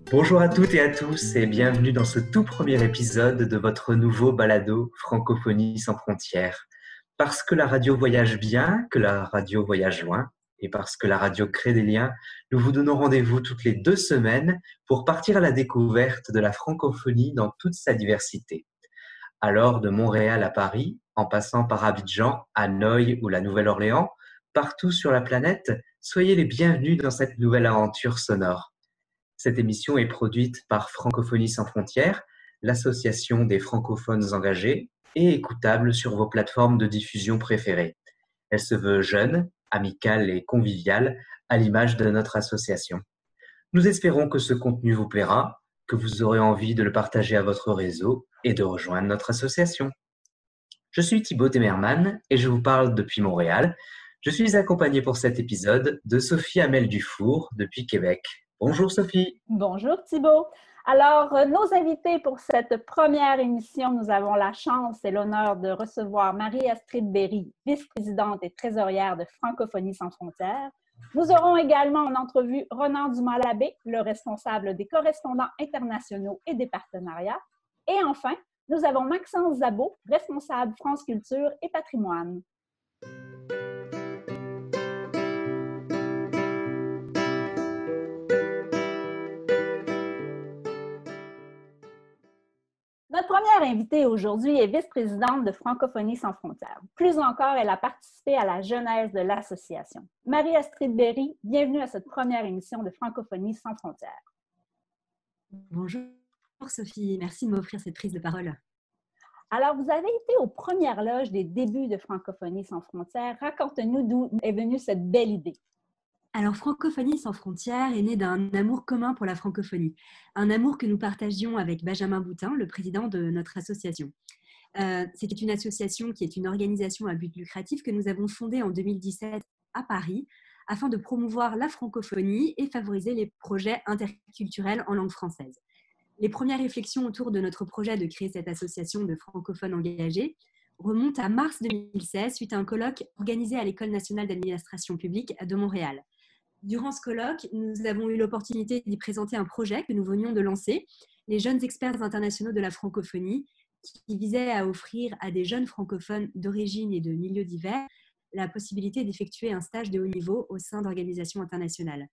Bonjour à toutes et à tous et bienvenue dans ce tout premier épisode de votre nouveau balado Francophonie sans frontières. Parce que la radio voyage bien, que la radio voyage loin et parce que la radio crée des liens, nous vous donnons rendez-vous toutes les 2 semaines pour partir à la découverte de la francophonie dans toute sa diversité. Alors, de Montréal à Paris, en passant par Abidjan, Hanoï ou la Nouvelle-Orléans, partout sur la planète, soyez les bienvenus dans cette nouvelle aventure sonore. Cette émission est produite par Francophonie sans frontières, l'association des francophones engagés, et écoutable sur vos plateformes de diffusion préférées. Elle se veut jeune, amicale et conviviale, à l'image de notre association. Nous espérons que ce contenu vous plaira, que vous aurez envie de le partager à votre réseau et de rejoindre notre association. Je suis Thibaut Temerman et je vous parle depuis Montréal. Je suis accompagné pour cet épisode de Sophie Hamel Dufour depuis Québec. Bonjour Sophie. Bonjour Thibaut. Alors, nos invités pour cette première émission, nous avons la chance et l'honneur de recevoir Marie-Astrid Berry, vice-présidente et trésorière de Francophonie sans frontières. Nous aurons également en entrevue Ronan Dumas-Labbé, le responsable des correspondants internationaux et des partenariats. Et enfin, nous avons Maxence Zabot, responsable France Culture et Patrimoine. Notre première invitée aujourd'hui est vice-présidente de Francophonie sans frontières. Plus encore, elle a participé à la genèse de l'association. Marie-Astrid Berry, bienvenue à cette première émission de Francophonie sans frontières. Bonjour Sophie, merci de m'offrir cette prise de parole. Alors, vous avez été aux premières loges des débuts de Francophonie sans frontières. Raconte-nous d'où est venue cette belle idée. Alors, Francophonie sans frontières est née d'un amour commun pour la francophonie, un amour que nous partagions avec Benjamin Boutin, le président de notre association. C'était une association qui est une organisation à but lucratif que nous avons fondée en 2017 à Paris afin de promouvoir la francophonie et favoriser les projets interculturels en langue française. Les premières réflexions autour de notre projet de créer cette association de francophones engagés remontent à mars 2016 suite à un colloque organisé à l'École nationale d'administration publique de Montréal. Durant ce colloque, nous avons eu l'opportunité d'y présenter un projet que nous venions de lancer, les jeunes experts internationaux de la francophonie, qui visait à offrir à des jeunes francophones d'origine et de milieux divers la possibilité d'effectuer un stage de haut niveau au sein d'organisations internationales.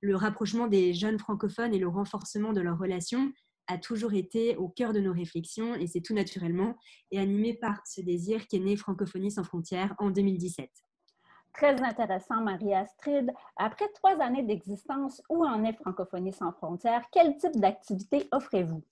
Le rapprochement des jeunes francophones et le renforcement de leurs relations a toujours été au cœur de nos réflexions et c'est tout naturellement et animé par ce désir qu'est né Francophonie sans frontières en 2017. Très intéressant, Marie-Astrid. Après 3 années d'existence, où en est Francophonie sans frontières? Quel type d'activité offrez-vous?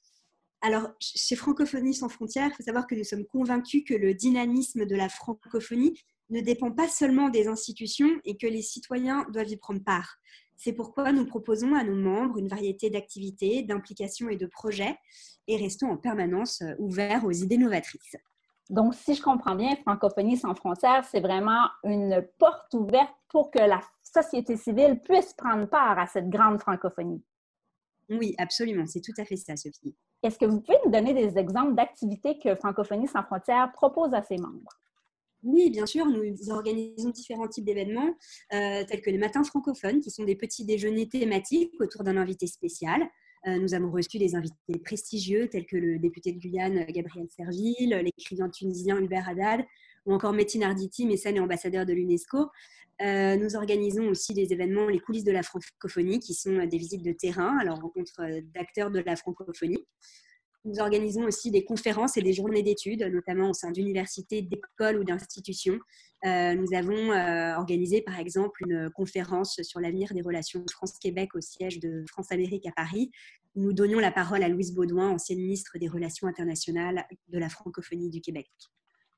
Alors, chez Francophonie sans frontières, il faut savoir que nous sommes convaincus que le dynamisme de la francophonie ne dépend pas seulement des institutions et que les citoyens doivent y prendre part. C'est pourquoi nous proposons à nos membres une variété d'activités, d'implications et de projets et restons en permanence ouverts aux idées novatrices. Donc, si je comprends bien, Francophonie sans frontières, c'est vraiment une porte ouverte pour que la société civile puisse prendre part à cette grande francophonie. Oui, absolument. C'est tout à fait ça, Sophie. Est-ce que vous pouvez nous donner des exemples d'activités que Francophonie sans frontières propose à ses membres? Oui, bien sûr, nous organisons différents types d'événements, tels que les matins francophones, qui sont des petits déjeuners thématiques autour d'un invité spécial. Nous avons reçu des invités prestigieux, tels que le député de Guyane, Gabriel Serville, l'écrivain tunisien Hubert Haddad, ou encore Metin Arditi, mécène et ambassadeur de l'UNESCO. Nous organisons aussi des événements, les coulisses de la francophonie, qui sont des visites de terrain à la rencontre d'acteurs de la francophonie. Nous organisons aussi des conférences et des journées d'études, notamment au sein d'universités, d'écoles ou d'institutions. Nous avons organisé, par exemple, une conférence sur l'avenir des relations France-Québec au siège de France-Amérique à Paris. Nous donnions la parole à Louise Baudouin, ancienne ministre des Relations internationales de la francophonie du Québec.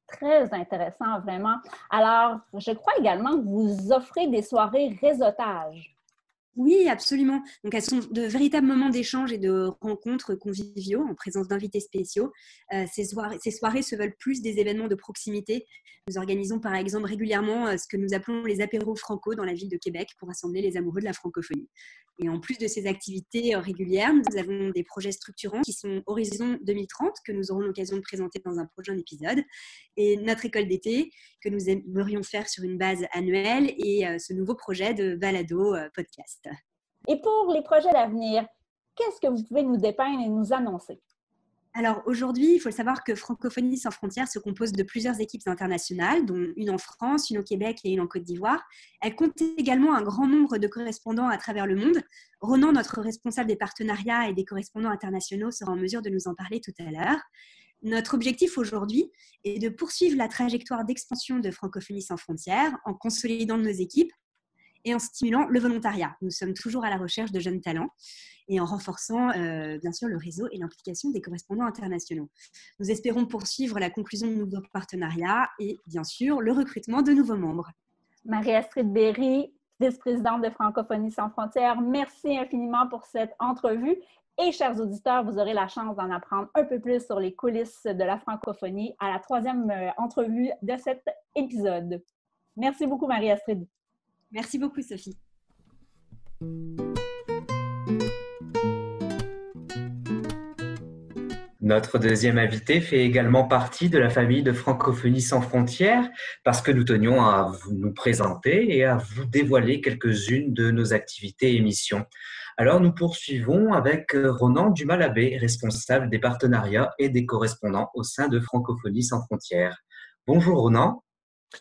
Très intéressant, vraiment. Alors, je crois également que vous offrez des soirées réseautage. Oui, absolument. Donc, elles sont de véritables moments d'échange et de rencontres conviviaux en présence d'invités spéciaux. Ces soirées se veulent plus des événements de proximité. Nous organisons par exemple régulièrement ce que nous appelons les apéros franco dans la ville de Québec pour rassembler les amoureux de la francophonie. Et en plus de ces activités régulières, nous avons des projets structurants qui sont Horizon 2030, que nous aurons l'occasion de présenter dans un prochain épisode, et notre école d'été, que nous aimerions faire sur une base annuelle, et ce nouveau projet de balado podcast. Et pour les projets d'avenir, qu'est-ce que vous pouvez nous dépeindre et nous annoncer? Alors aujourd'hui, il faut le savoir que Francophonie sans frontières se compose de plusieurs équipes internationales, dont une en France, une au Québec et une en Côte d'Ivoire. Elle compte également un grand nombre de correspondants à travers le monde. Ronan, notre responsable des partenariats et des correspondants internationaux, sera en mesure de nous en parler tout à l'heure. Notre objectif aujourd'hui est de poursuivre la trajectoire d'expansion de Francophonie sans frontières en consolidant nos équipes et en stimulant le volontariat. Nous sommes toujours à la recherche de jeunes talents et en renforçant bien sûr le réseau et l'implication des correspondants internationaux. Nous espérons poursuivre la conclusion de nouveaux partenariats et bien sûr le recrutement de nouveaux membres. Marie-Astrid Berry, vice-présidente de Francophonie sans frontières, merci infiniment pour cette entrevue. Et chers auditeurs, vous aurez la chance d'en apprendre un peu plus sur les coulisses de la francophonie à la troisième entrevue de cet épisode. Merci beaucoup, Marie-Astrid. Merci beaucoup, Sophie. Notre deuxième invité fait également partie de la famille de Francophonie sans frontières parce que nous tenions à vous nous présenter et à vous dévoiler quelques-unes de nos activités et émissions. Alors, nous poursuivons avec Ronan Dumas-Labbé, responsable des partenariats et des correspondants au sein de Francophonie sans frontières. Bonjour Ronan.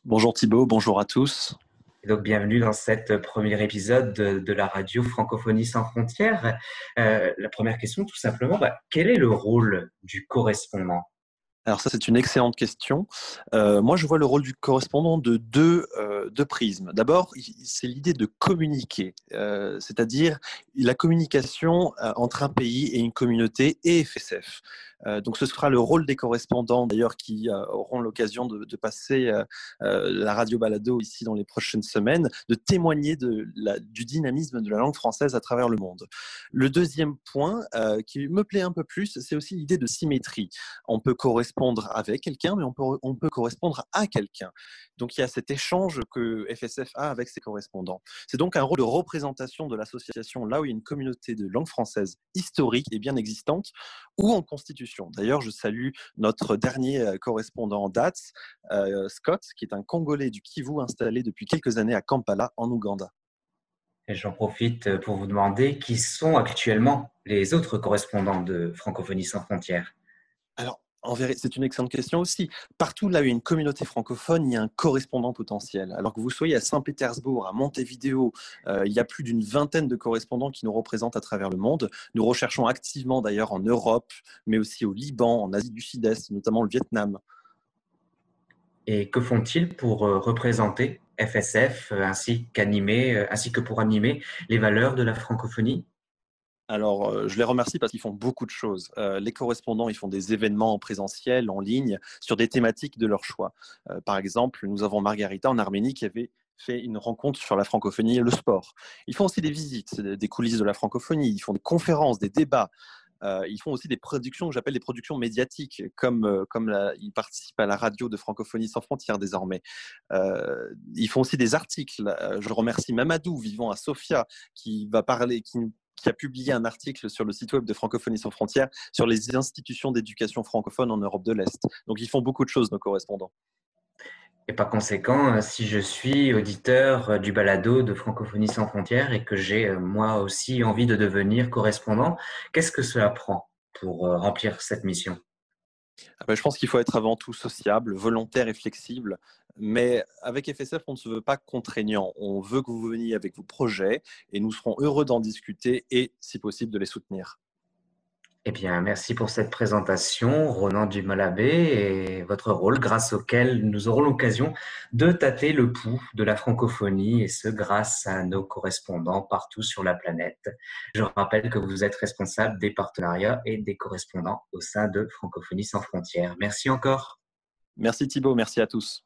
Bonjour Thibaut, bonjour à tous. Et donc, bienvenue dans cet premier épisode de la radio Francophonie sans frontières. La première question, tout simplement, quel est le rôle du correspondant ? Alors ça, c'est une excellente question. Moi, je vois le rôle du correspondant de deux prismes. D'abord, c'est l'idée de communiquer, c'est-à-dire la communication entre un pays et une communauté et FSF. Donc ce sera le rôle des correspondants, d'ailleurs, qui auront l'occasion de passer la radio balado ici dans les prochaines semaines, de témoigner du dynamisme de la langue française à travers le monde. Le deuxième point qui me plaît un peu plus, c'est aussi l'idée de symétrie. On peut correspondre avec quelqu'un, mais on peut correspondre à quelqu'un. Donc il y a cet échange que FSF a avec ses correspondants. C'est donc un rôle de représentation de l'association là où il y a une communauté de langue française historique et bien existante, ou en constitution. D'ailleurs, je salue notre dernier correspondant DATS, Scott, qui est un Congolais du Kivu installé depuis quelques années à Kampala, en Ouganda. Et j'en profite pour vous demander qui sont actuellement les autres correspondants de Francophonie sans frontières. Alors, en vérité, c'est une excellente question aussi. Partout là où il y a une communauté francophone, il y a un correspondant potentiel. Alors que vous soyez à Saint-Pétersbourg, à Montevideo, il y a plus d'une vingtaine de correspondants qui nous représentent à travers le monde. Nous recherchons activement d'ailleurs en Europe, mais aussi au Liban, en Asie du Sud-Est, notamment le Vietnam. Et que font-ils pour représenter FSF ainsi que pour animer les valeurs de la francophonie ? Alors, je les remercie parce qu'ils font beaucoup de choses. Les correspondants, ils font des événements en présentiel, en ligne, sur des thématiques de leur choix. Par exemple, nous avons Margarita en Arménie qui avait fait une rencontre sur la francophonie et le sport. Ils font aussi des visites, des coulisses de la francophonie, ils font des conférences, des débats. Ils font aussi des productions que j'appelle des productions médiatiques, comme ils participent à la radio de Francophonie sans frontières désormais. Ils font aussi des articles. Je remercie Mamadou, vivant à Sofia, qui a publié un article sur le site web de Francophonie sans frontières sur les institutions d'éducation francophone en Europe de l'Est. Donc, ils font beaucoup de choses, nos correspondants. Et par conséquent, si je suis auditeur du balado de Francophonie sans frontières et que j'ai moi aussi envie de devenir correspondant, qu'est-ce que cela prend pour remplir cette mission ? Je pense qu'il faut être avant tout sociable, volontaire et flexible. Mais avec FSF, on ne se veut pas contraignant. On veut que vous veniez avec vos projets et nous serons heureux d'en discuter et, si possible, de les soutenir. Eh bien, merci pour cette présentation, Ronan Dumas-Labbé, et votre rôle grâce auquel nous aurons l'occasion de tâter le pouls de la francophonie, et ce, grâce à nos correspondants partout sur la planète. Je rappelle que vous êtes responsable des partenariats et des correspondants au sein de Francophonie sans frontières. Merci encore. Merci Thibaut, merci à tous.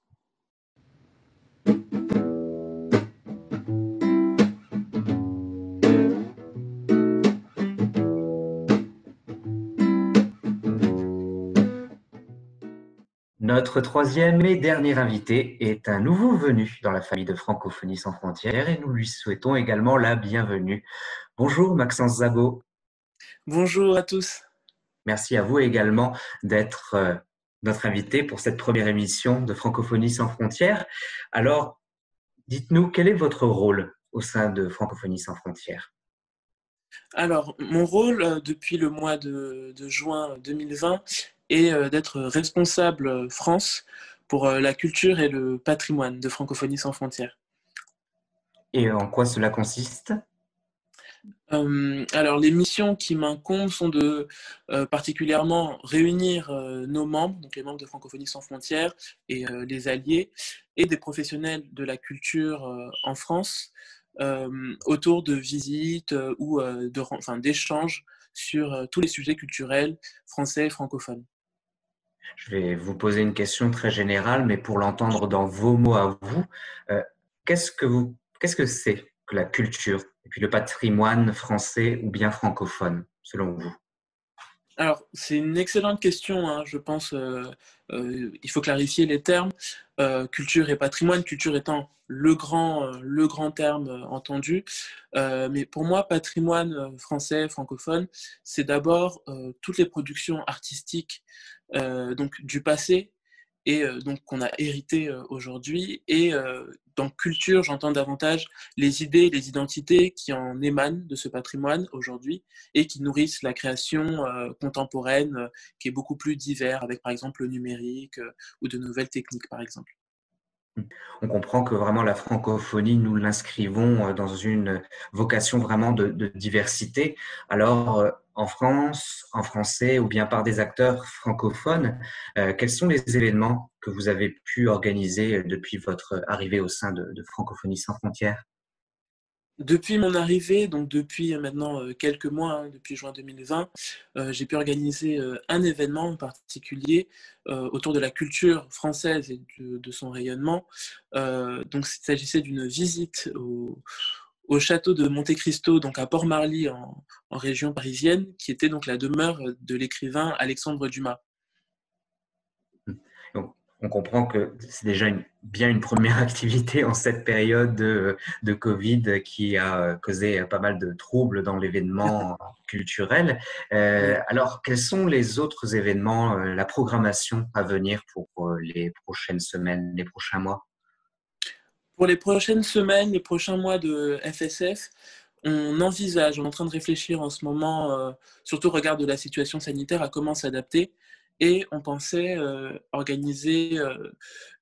Notre troisième et dernier invité est un nouveau venu dans la famille de Francophonie sans frontières et nous lui souhaitons également la bienvenue. Bonjour Maxence Zabot. Bonjour à tous. Merci à vous également d'être notre invité pour cette première émission de Francophonie sans frontières. Alors, dites-nous, quel est votre rôle au sein de Francophonie sans frontières ? Alors, mon rôle depuis le mois de juin 2020 est d'être responsable France pour la culture et le patrimoine de Francophonie sans frontières. Et en quoi cela consiste? Alors, les missions qui m'incombent sont de particulièrement réunir nos membres, donc les membres de Francophonie sans frontières et les alliés, et des professionnels de la culture en France autour de visites ou d'échanges sur tous les sujets culturels français et francophones. Je vais vous poser une question très générale, mais pour l'entendre dans vos mots à vous, euh, qu'est-ce que c'est que la culture et puis le patrimoine français ou bien francophone, selon vous? Alors, c'est une excellente question, hein. Je pense il faut clarifier les termes. Culture et patrimoine, culture étant le grand terme entendu. Mais pour moi, patrimoine français, francophone, c'est d'abord toutes les productions artistiques donc du passé et donc qu'on a hérité aujourd'hui. Et dans culture, j'entends davantage les idées, les identités qui en émanent de ce patrimoine aujourd'hui et qui nourrissent la création contemporaine qui est beaucoup plus divers, avec par exemple le numérique ou de nouvelles techniques par exemple. On comprend que vraiment la francophonie, nous l'inscrivons dans une vocation vraiment de diversité. Alors, en France, en français ou bien par des acteurs francophones, quels sont les événements que vous avez pu organiser depuis votre arrivée au sein de Francophonie sans frontières? Depuis mon arrivée, donc depuis maintenant quelques mois, hein, depuis juin 2020, j'ai pu organiser un événement en particulier autour de la culture française et de son rayonnement. Donc il s'agissait d'une visite au château de Monte Cristo, donc à Port-Marly en région parisienne, qui était donc la demeure de l'écrivain Alexandre Dumas. Donc, on comprend que c'est déjà bien une première activité en cette période de Covid qui a causé pas mal de troubles dans l'événement culturel. Oui. Alors, quels sont les autres événements, la programmation à venir pour les prochaines semaines, les prochains mois? Pour les prochaines semaines, les prochains mois de FSF, on envisage, on est en train de réfléchir en ce moment, surtout au regard de la situation sanitaire, à comment s'adapter. Et on pensait organiser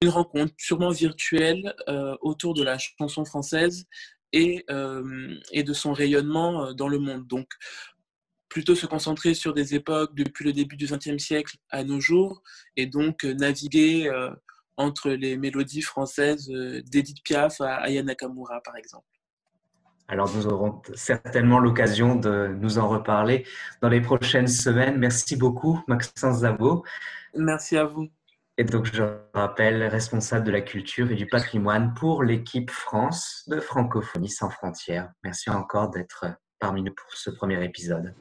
une rencontre, sûrement virtuelle, autour de la chanson française et de son rayonnement dans le monde. Donc, plutôt se concentrer sur des époques depuis le début du XXe siècle à nos jours, et donc naviguer entre les mélodies françaises d'Edith Piaf à Aya Nakamura, par exemple. Alors, nous aurons certainement l'occasion de nous en reparler dans les prochaines semaines. Merci beaucoup, Maxence Zabo. Merci à vous. Et donc, je rappelle, responsable de la culture et du patrimoine pour l'équipe France de Francophonie sans frontières. Merci encore d'être parmi nous pour ce premier épisode.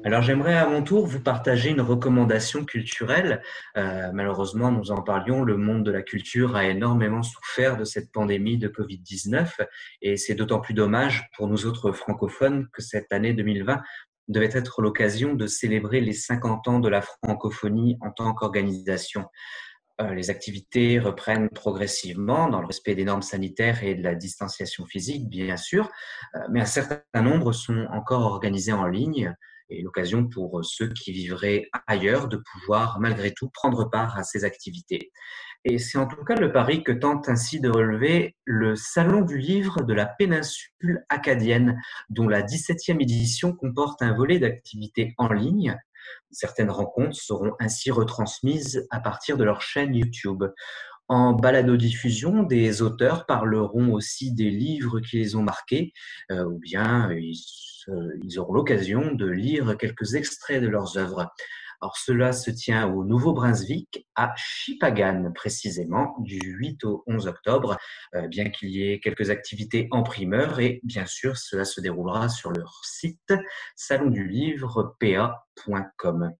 Alors, j'aimerais à mon tour vous partager une recommandation culturelle. Malheureusement, nous en parlions, le monde de la culture a énormément souffert de cette pandémie de Covid-19 et c'est d'autant plus dommage pour nous autres francophones que cette année 2020 devait être l'occasion de célébrer les 50 ans de la francophonie en tant qu'organisation. Les activités reprennent progressivement dans le respect des normes sanitaires et de la distanciation physique, bien sûr, mais un certain nombre sont encore organisés en ligne et l'occasion pour ceux qui vivraient ailleurs de pouvoir malgré tout prendre part à ces activités. Et c'est en tout cas le pari que tente ainsi de relever le Salon du livre de la péninsule acadienne, dont la 17e édition comporte un volet d'activités en ligne. Certaines rencontres seront ainsi retransmises à partir de leur chaîne YouTube. En balado-diffusion, des auteurs parleront aussi des livres qui les ont marqués, ou bien ils auront l'occasion de lire quelques extraits de leurs œuvres. Alors cela se tient au Nouveau-Brunswick, à Shippagan précisément, du 8 au 11 octobre, bien qu'il y ait quelques activités en primeur et bien sûr cela se déroulera sur leur site salondulivrepa.com.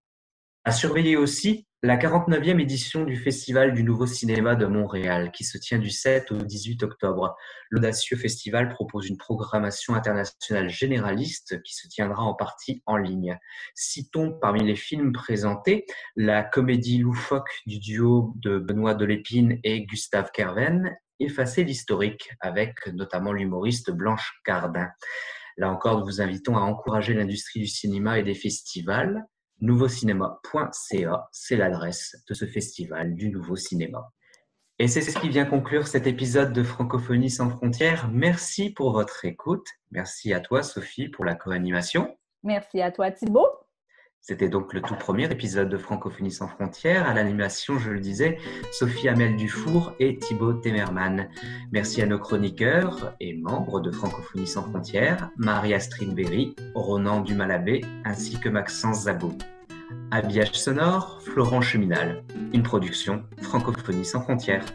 À surveiller aussi, La 49e édition du Festival du Nouveau Cinéma de Montréal, qui se tient du 7 au 18 octobre. L'audacieux festival propose une programmation internationale généraliste qui se tiendra en partie en ligne. Citons parmi les films présentés la comédie loufoque du duo de Benoît Delépine et Gustave Kerven, Effacer l'historique, avec notamment l'humoriste Blanche Gardin. Là encore, nous vous invitons à encourager l'industrie du cinéma et des festivals. Nouveaucinéma.ca, c'est l'adresse de ce festival du Nouveau Cinéma. Et c'est ce qui vient conclure cet épisode de Francophonie sans frontières. Merci pour votre écoute. Merci à toi, Sophie, pour la co-animation. Merci à toi, Thibaut. C'était donc le tout premier épisode de Francophonie sans frontières. À l'animation, je le disais, Sophie Amel Dufour et Thibaut Temerman. Merci à nos chroniqueurs et membres de Francophonie sans frontières, Marie-Astrid Berry, Ronan Dumalabé, ainsi que Maxence Zabot. Habillage sonore, Florent Cheminal. Une production Francophonie sans frontières.